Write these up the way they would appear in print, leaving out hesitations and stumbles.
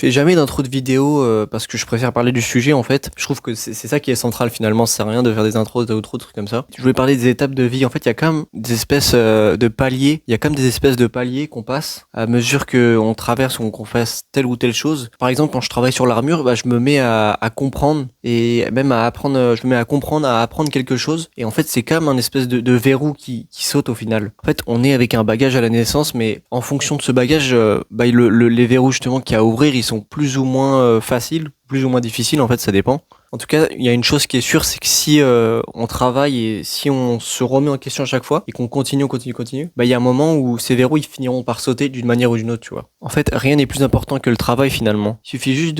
fais jamais d'intro de vidéo parce que je préfère parler du sujet en fait. Je trouve que c'est ça qui est central finalement, ça sert à rien de faire des intros ou trop de trucs comme ça. Je voulais parler des étapes de vie. En fait, il y a quand même des espèces de paliers. Il y a quand même des espèces de paliers qu'on passe à mesure qu'on traverse ou qu'on fasse telle ou telle chose. Par exemple, quand je travaille sur l'armure, je me mets à comprendre et même à apprendre. Je me mets à comprendre, à apprendre quelque chose. Et en fait, c'est quand même un espèce de verrou qui saute au final. En fait, on est avec un bagage à la naissance, mais en fonction de ce bagage, les verrous justement qu'il y a à ouvrir, ils sont plus ou moins faciles, plus ou moins difficiles. En fait, ça dépend. En tout cas, il y a une chose qui est sûre, c'est que si on travaille et si on se remet en question à chaque fois et qu'on continue, il y a un moment où ces verrous ils finiront par sauter d'une manière ou d'une autre, tu vois. En fait, rien n'est plus important que le travail finalement. Il suffit juste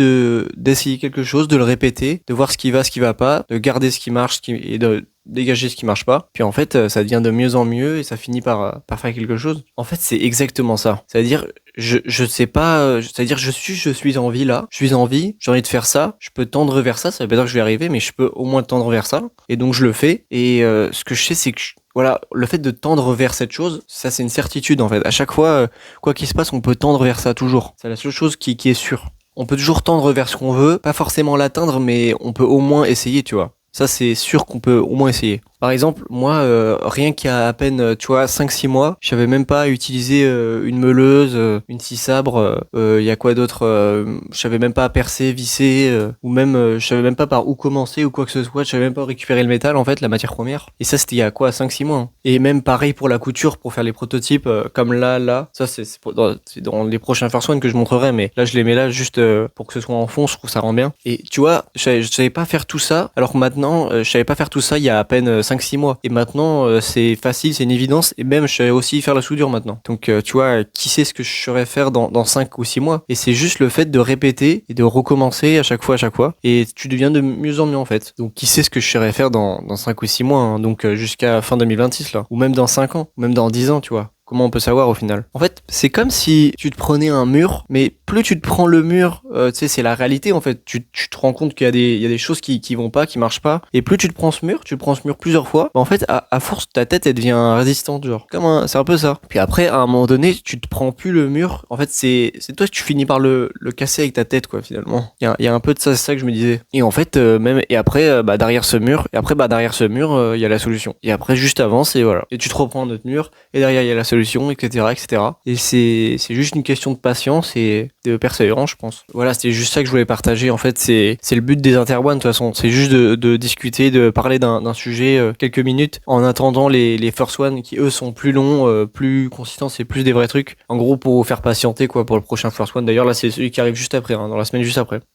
d'essayer quelque chose, de le répéter, de voir ce qui va pas, de garder ce qui marche, et de dégager ce qui marche pas. Puis en fait, ça devient de mieux en mieux et ça finit par faire quelque chose. En fait, c'est exactement ça. C'est-à-dire, je sais pas, c'est-à-dire je suis en vie là, je suis en vie, j'ai envie de faire ça, je peux tendre vers ça veut pas dire que je vais arriver, mais je peux au moins tendre vers ça. Et donc je le fais. Et ce que je sais, c'est que voilà, le fait de tendre vers cette chose, ça c'est une certitude en fait. À chaque fois, quoi qu'il se passe, on peut tendre vers ça toujours. C'est la seule chose qui est sûre. On peut toujours tendre vers ce qu'on veut, pas forcément l'atteindre, mais on peut au moins essayer, tu vois. Ça, c'est sûr qu'on peut au moins essayer. Par exemple, moi, rien qu'il y a à peine, 5-6 mois, je savais même pas utiliser une meuleuse, une scie sabre, il y a quoi d'autre, je savais même pas percer, visser, ou même, je savais même pas par où commencer ou quoi que ce soit, je savais même pas récupérer le métal, en fait, la matière première. Et ça, c'était il y a quoi, 5-6 mois. Hein. Et même pareil pour la couture, pour faire les prototypes, comme là, ça, c'est dans les prochains First One que je montrerai, mais là, je les mets là juste pour que ce soit en fond, je trouve ça rend bien. Et tu vois, je savais pas faire tout ça, alors que maintenant, je savais pas faire tout ça il y a à peine 5-6 mois. Et maintenant, c'est facile, c'est une évidence. Et même, je sais aussi faire la soudure maintenant. Donc, tu vois, qui sait ce que je saurais faire dans 5 ou 6 mois. Et c'est juste le fait de répéter et de recommencer à chaque fois. Et tu deviens de mieux en mieux, en fait. Donc, qui sait ce que je saurais faire dans 5 ou 6 mois. Hein. Donc, jusqu'à fin 2026, là. Ou même dans 5 ans. Ou même dans 10 ans, tu vois. Comment on peut savoir au final? En fait, c'est comme si tu te prenais un mur, mais plus tu te prends le mur, tu sais, c'est la réalité en fait. Tu te rends compte qu'il y a des choses qui vont pas, qui marchent pas. Et plus tu te prends ce mur, plusieurs fois. En fait, à force, ta tête elle devient résistante, genre. C'est un peu ça. Puis après, à un moment donné, tu te prends plus le mur. En fait, c'est toi tu finis par le casser avec ta tête, quoi, finalement. Il y a un peu de ça, c'est ça que je me disais. Et en fait, après, derrière ce mur, il y a la solution. Et après, juste avant, c'est voilà. Et tu te reprends un autre mur, et derrière, il y a la solution. Etc. Et c'est juste une question de patience et de persévérance, je pense. Voilà, c'était juste ça que je voulais partager. En fait, c'est le but des Interone, de toute façon. C'est juste de discuter, de parler d'un sujet quelques minutes en attendant les First One qui, eux, sont plus longs, plus consistants, c'est plus des vrais trucs. En gros, pour vous faire patienter, quoi, pour le prochain First One. D'ailleurs, là, c'est celui qui arrive juste après, hein, dans la semaine juste après.